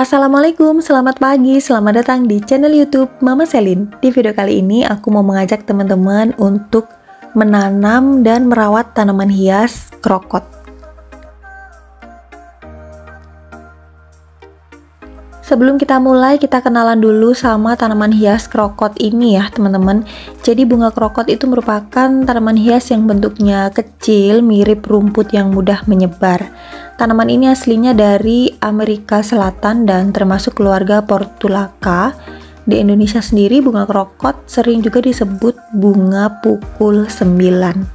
Assalamualaikum, selamat pagi, selamat datang di channel YouTube Mama Selin. Di video kali ini aku mau mengajak teman-teman untuk menanam dan merawat tanaman hias krokot. Sebelum kita mulai, kita kenalan dulu sama tanaman hias krokot ini ya teman-teman. Jadi bunga krokot itu merupakan tanaman hias yang bentuknya kecil, mirip rumput yang mudah menyebar. Tanaman ini aslinya dari Amerika Selatan dan termasuk keluarga Portulaca. Di Indonesia sendiri bunga krokot sering juga disebut bunga pukul 9.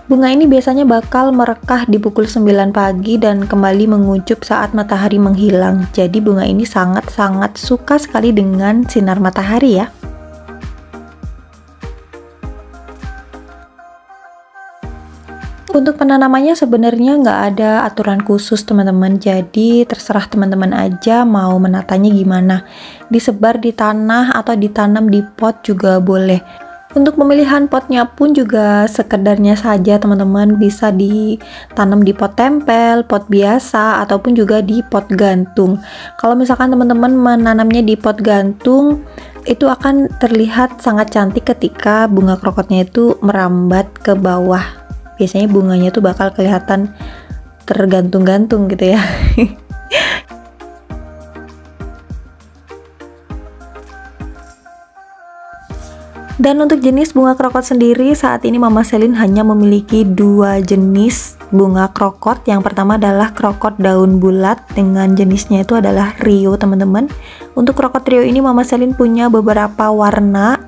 Bunga ini biasanya bakal merekah di pukul 9 pagi dan kembali menguncup saat matahari menghilang. Jadi bunga ini sangat-sangat suka sekali dengan sinar matahari ya. Untuk penanamannya sebenarnya nggak ada aturan khusus teman-teman, jadi terserah teman-teman aja mau menatanya gimana. Disebar di tanah atau ditanam di pot juga boleh. Untuk pemilihan potnya pun juga sekedarnya saja teman-teman, bisa ditanam di pot tempel, pot biasa, ataupun juga di pot gantung. Kalau misalkan teman-teman menanamnya di pot gantung, itu akan terlihat sangat cantik ketika bunga krokotnya itu merambat ke bawah. Biasanya bunganya tuh bakal kelihatan tergantung-gantung gitu ya. Dan untuk jenis bunga krokot sendiri, saat ini Mama Selin hanya memiliki 2 jenis bunga krokot. Yang pertama adalah krokot daun bulat, dengan jenisnya itu adalah Rio teman-teman. Untuk krokot Rio ini Mama Selin punya beberapa warna.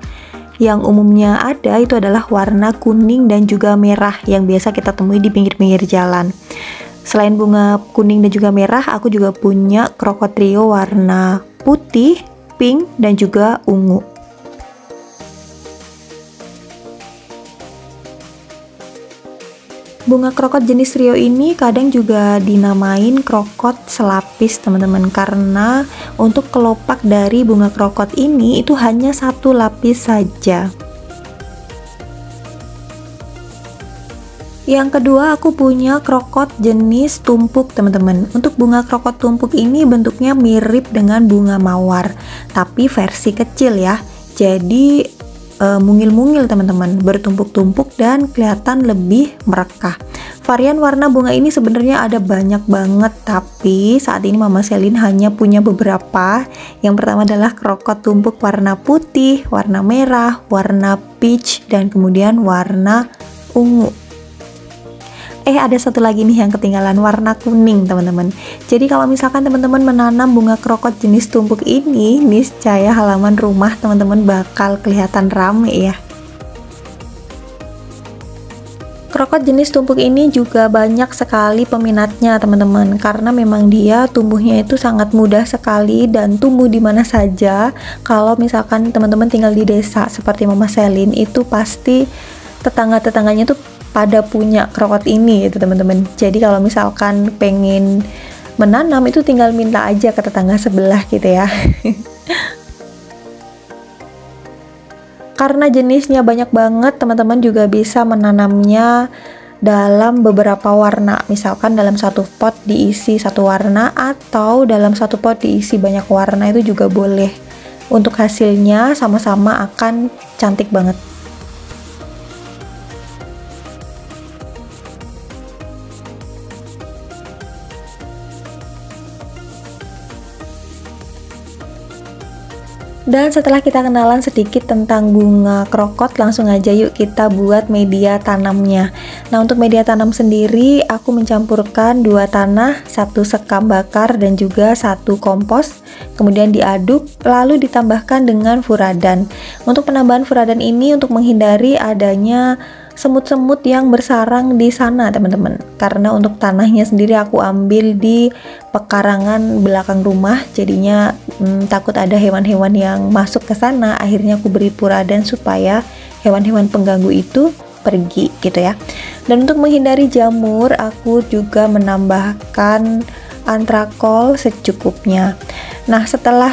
Yang umumnya ada itu adalah warna kuning dan juga merah yang biasa kita temui di pinggir-pinggir jalan. Selain bunga kuning dan juga merah, aku juga punya krokot Rio warna putih, pink, dan juga ungu. Bunga krokot jenis Rio ini kadang juga dinamain krokot selapis teman-teman, karena untuk kelopak dari bunga krokot ini itu hanya 1 lapis saja. Yang kedua aku punya krokot jenis tumpuk teman-teman. Untuk bunga krokot tumpuk ini bentuknya mirip dengan bunga mawar, tapi versi kecil ya. Jadi mungil-mungil teman-teman, bertumpuk-tumpuk dan kelihatan lebih merekah. Varian warna bunga ini sebenarnya ada banyak banget, tapi saat ini Mama Selin hanya punya beberapa. Yang pertama adalah krokot tumpuk warna putih, warna merah, warna peach, dan kemudian warna ungu. Ada satu lagi nih yang ketinggalan, warna kuning teman-teman. Jadi kalau misalkan teman-teman menanam bunga krokot jenis tumpuk ini, niscaya halaman rumah teman-teman bakal kelihatan rame ya. Krokot jenis tumpuk ini juga banyak sekali peminatnya teman-teman, karena memang dia tumbuhnya itu sangat mudah sekali dan tumbuh di mana saja. Kalau misalkan teman-teman tinggal di desa seperti Mama Selin, itu pasti tetangga-tetangganya tuh pada punya krokot ini gitu teman-teman. Jadi kalau misalkan pengen menanam itu tinggal minta aja ke tetangga sebelah gitu ya. Karena jenisnya banyak banget, teman-teman juga bisa menanamnya dalam beberapa warna. Misalkan dalam satu pot diisi 1 warna, atau dalam satu pot diisi banyak warna, itu juga boleh. Untuk hasilnya sama-sama akan cantik banget. Dan setelah kita kenalan sedikit tentang bunga krokot, langsung aja yuk kita buat media tanamnya. Nah, untuk media tanam sendiri aku mencampurkan 2 tanah, 1 sekam bakar, dan juga 1 kompos. Kemudian diaduk, lalu ditambahkan dengan furadan. Untuk penambahan furadan ini untuk menghindari adanya semut-semut yang bersarang di sana teman-teman, karena untuk tanahnya sendiri aku ambil di pekarangan belakang rumah, jadinya takut ada hewan-hewan yang masuk ke sana. Akhirnya aku beri furadan supaya hewan-hewan pengganggu itu pergi gitu ya. Dan untuk menghindari jamur, aku juga menambahkan antrakol secukupnya. Nah, setelah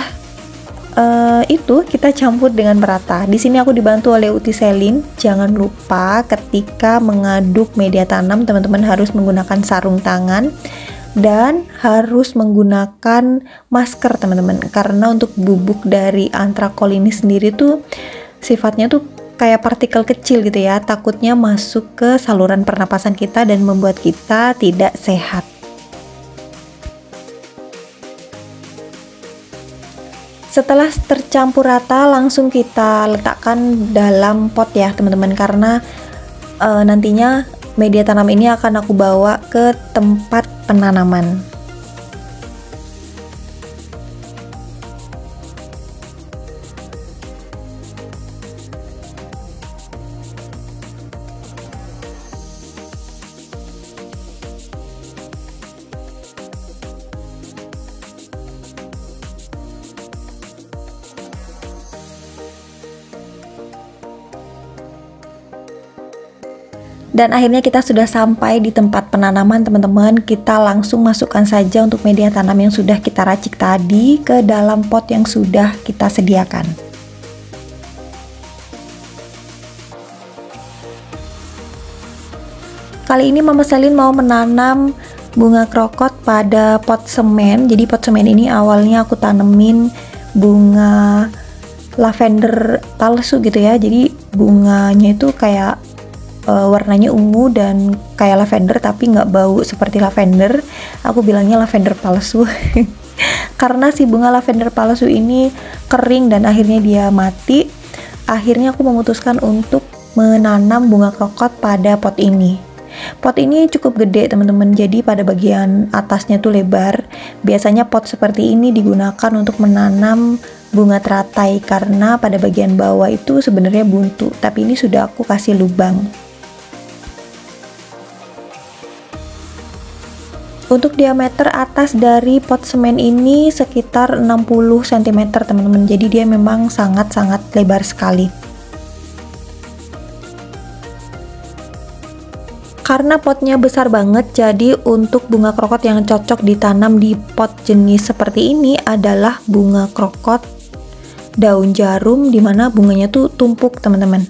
itu kita campur dengan merata. Di sini aku dibantu oleh Uti Selin. Jangan lupa ketika mengaduk media tanam teman-teman harus menggunakan sarung tangan dan harus menggunakan masker teman-teman, karena untuk bubuk dari antrakol ini sendiri tuh sifatnya tuh kayak partikel kecil gitu ya, takutnya masuk ke saluran pernapasan kita dan membuat kita tidak sehat. Setelah tercampur rata, langsung kita letakkan dalam pot ya teman-teman, karena nantinya media tanam ini akan aku bawa ke tempat penanaman. Dan akhirnya kita sudah sampai di tempat penanaman teman-teman. Kita langsung masukkan saja untuk media tanam yang sudah kita racik tadi ke dalam pot yang sudah kita sediakan. Kali ini Mama Selin mau menanam bunga krokot pada pot semen. Jadi pot semen ini awalnya aku tanemin bunga lavender palsu gitu ya. Jadi bunganya itu kayak warnanya ungu dan kayak lavender tapi nggak bau seperti lavender. Aku bilangnya lavender palsu karena si bunga lavender palsu ini kering dan akhirnya dia mati. Akhirnya aku memutuskan untuk menanam bunga krokot pada pot ini. Pot ini cukup gede teman-teman, jadi pada bagian atasnya tuh lebar. Biasanya pot seperti ini digunakan untuk menanam bunga teratai karena pada bagian bawah itu sebenarnya buntu, tapi ini sudah aku kasih lubang. Untuk diameter atas dari pot semen ini sekitar 60 cm teman-teman, jadi dia memang sangat-sangat lebar sekali. Karena potnya besar banget, jadi untuk bunga krokot yang cocok ditanam di pot jenis seperti ini adalah bunga krokot daun jarum, dimana bunganya tuh tumpuk teman-teman.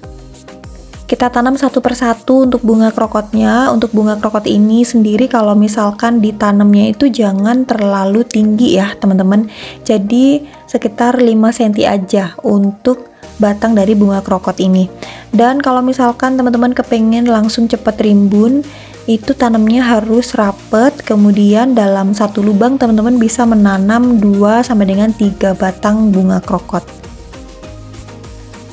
Kita tanam satu persatu untuk bunga krokotnya. Untuk bunga krokot ini sendiri kalau misalkan ditanamnya itu jangan terlalu tinggi ya teman-teman. Jadi sekitar 5 cm aja untuk batang dari bunga krokot ini. Dan kalau misalkan teman-teman kepengen langsung cepet rimbun, itu tanamnya harus rapet. Kemudian dalam satu lubang teman-teman bisa menanam 2 sampai dengan 3 batang bunga krokot.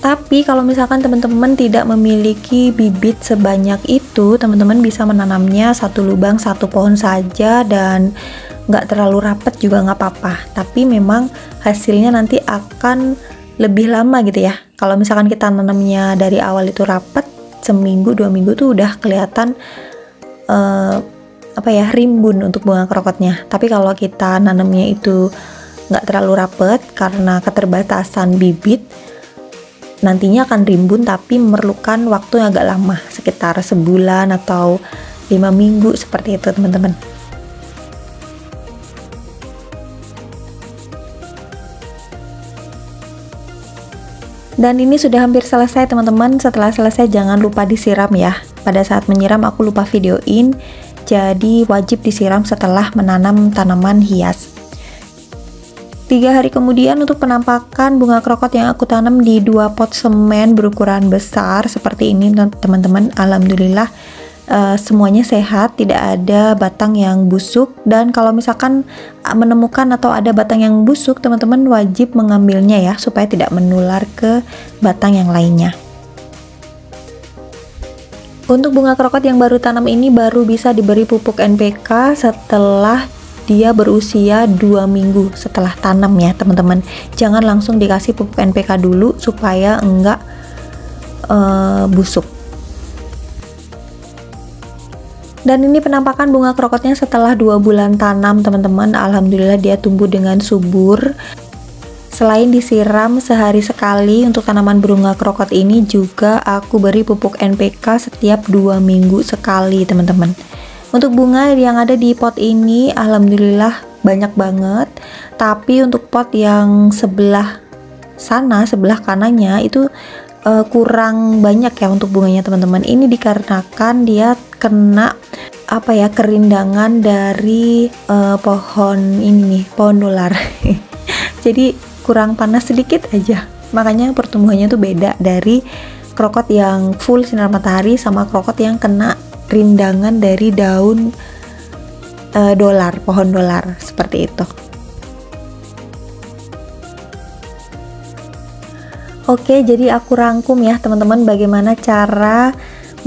Tapi kalau misalkan teman-teman tidak memiliki bibit sebanyak itu, teman-teman bisa menanamnya satu lubang satu pohon saja dan nggak terlalu rapet juga nggak apa-apa. Tapi memang hasilnya nanti akan lebih lama gitu ya. Kalau misalkan kita nanamnya dari awal itu rapet, seminggu 2 minggu tuh udah kelihatan rimbun untuk bunga krokotnya. Tapi kalau kita nanamnya itu nggak terlalu rapet karena keterbatasan bibit, nantinya akan rimbun tapi memerlukan waktu yang agak lama, sekitar sebulan atau 5 minggu seperti itu teman-teman. Dan ini sudah hampir selesai teman-teman. Setelah selesai jangan lupa disiram ya. Pada saat menyiram aku lupa videoin, jadi wajib disiram setelah menanam tanaman hias. 3 hari kemudian untuk penampakan bunga krokot yang aku tanam di 2 pot semen berukuran besar seperti ini teman-teman. Alhamdulillah semuanya sehat, tidak ada batang yang busuk. Dan kalau misalkan menemukan atau ada batang yang busuk, teman-teman wajib mengambilnya ya, supaya tidak menular ke batang yang lainnya. Untuk bunga krokot yang baru tanam ini baru bisa diberi pupuk NPK setelah dia berusia 2 minggu setelah tanam ya teman-teman. Jangan langsung dikasih pupuk NPK dulu supaya enggak busuk. Dan ini penampakan bunga krokotnya setelah 2 bulan tanam teman-teman. Alhamdulillah dia tumbuh dengan subur. Selain disiram sehari sekali untuk tanaman bunga krokot ini, juga aku beri pupuk NPK setiap 2 minggu sekali teman-teman. Untuk bunga yang ada di pot ini alhamdulillah banyak banget. Tapi untuk pot yang sebelah sana, sebelah kanannya itu kurang banyak ya untuk bunganya teman-teman. Ini dikarenakan dia kena apa ya, kerindangan dari pohon ini nih, pohon dolar. Jadi kurang panas sedikit aja, makanya pertumbuhannya tuh beda dari krokot yang full sinar matahari sama krokot yang kena rindangan dari daun dolar, pohon dolar, seperti itu. Oke, jadi aku rangkum ya teman-teman bagaimana cara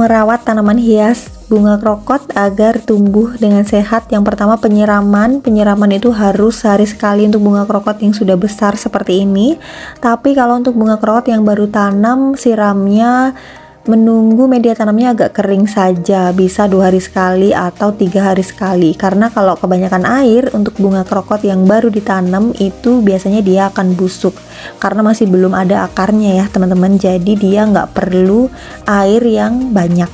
merawat tanaman hias bunga krokot agar tumbuh dengan sehat. Yang pertama, penyiraman itu harus sehari sekali untuk bunga krokot yang sudah besar seperti ini. Tapi kalau untuk bunga krokot yang baru tanam, siramnya menunggu media tanamnya agak kering saja, bisa 2 hari sekali atau 3 hari sekali, karena kalau kebanyakan air untuk bunga krokot yang baru ditanam itu biasanya dia akan busuk karena masih belum ada akarnya ya teman-teman, jadi dia nggak perlu air yang banyak.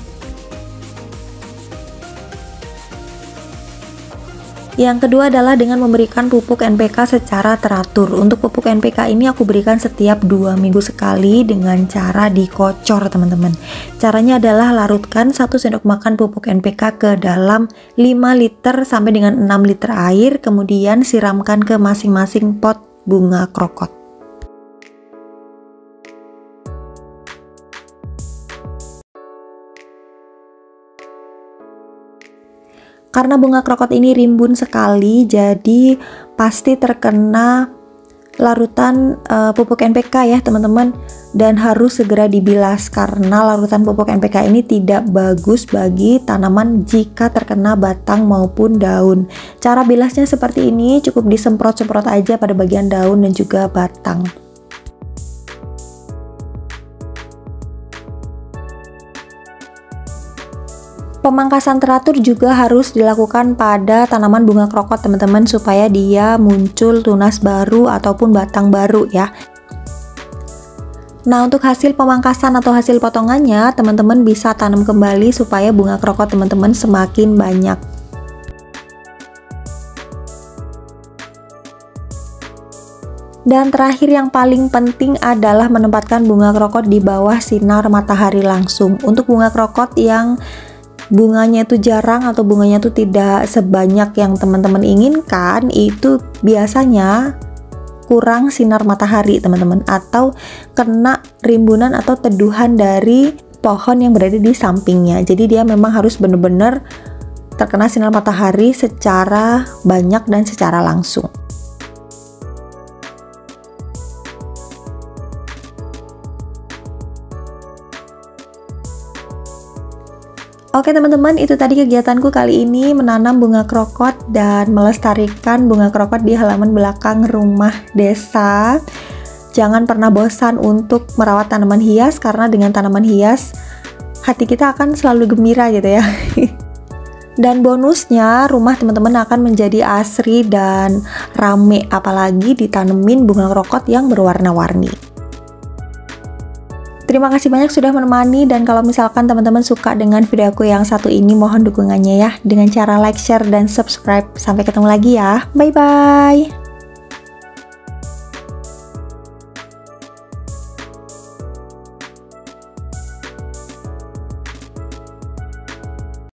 Yang kedua adalah dengan memberikan pupuk NPK secara teratur. Untuk pupuk NPK ini aku berikan setiap 2 minggu sekali dengan cara dikocor teman-teman. Caranya adalah larutkan 1 sendok makan pupuk NPK ke dalam 5 liter sampai dengan 6 liter air, kemudian siramkan ke masing-masing pot bunga krokot. Karena bunga krokot ini rimbun sekali, jadi pasti terkena larutan pupuk NPK ya teman-teman, dan harus segera dibilas karena larutan pupuk NPK ini tidak bagus bagi tanaman jika terkena batang maupun daun. Cara bilasnya seperti ini, cukup disemprot-semprot aja pada bagian daun dan juga batang. Pemangkasan teratur juga harus dilakukan pada tanaman bunga krokot teman-teman, supaya dia muncul tunas baru ataupun batang baru ya. Nah, untuk hasil pemangkasan atau hasil potongannya teman-teman bisa tanam kembali supaya bunga krokot teman-teman semakin banyak. Dan terakhir yang paling penting adalah menempatkan bunga krokot di bawah sinar matahari langsung. Untuk bunga krokot yang bunganya itu jarang atau bunganya itu tidak sebanyak yang teman-teman inginkan, itu biasanya kurang sinar matahari teman-teman, atau kena rimbunan atau teduhan dari pohon yang berada di sampingnya. Jadi dia memang harus benar-benar terkena sinar matahari secara banyak dan secara langsung. Oke teman-teman, itu tadi kegiatanku kali ini menanam bunga krokot dan melestarikan bunga krokot di halaman belakang rumah desa. Jangan pernah bosan untuk merawat tanaman hias, karena dengan tanaman hias hati kita akan selalu gembira gitu ya. Dan bonusnya, rumah teman-teman akan menjadi asri dan rame, apalagi ditanemin bunga krokot yang berwarna-warni. Terima kasih banyak sudah menemani, dan kalau misalkan teman-teman suka dengan video aku yang satu ini, mohon dukungannya ya dengan cara like, share, dan subscribe. Sampai ketemu lagi ya, bye-bye.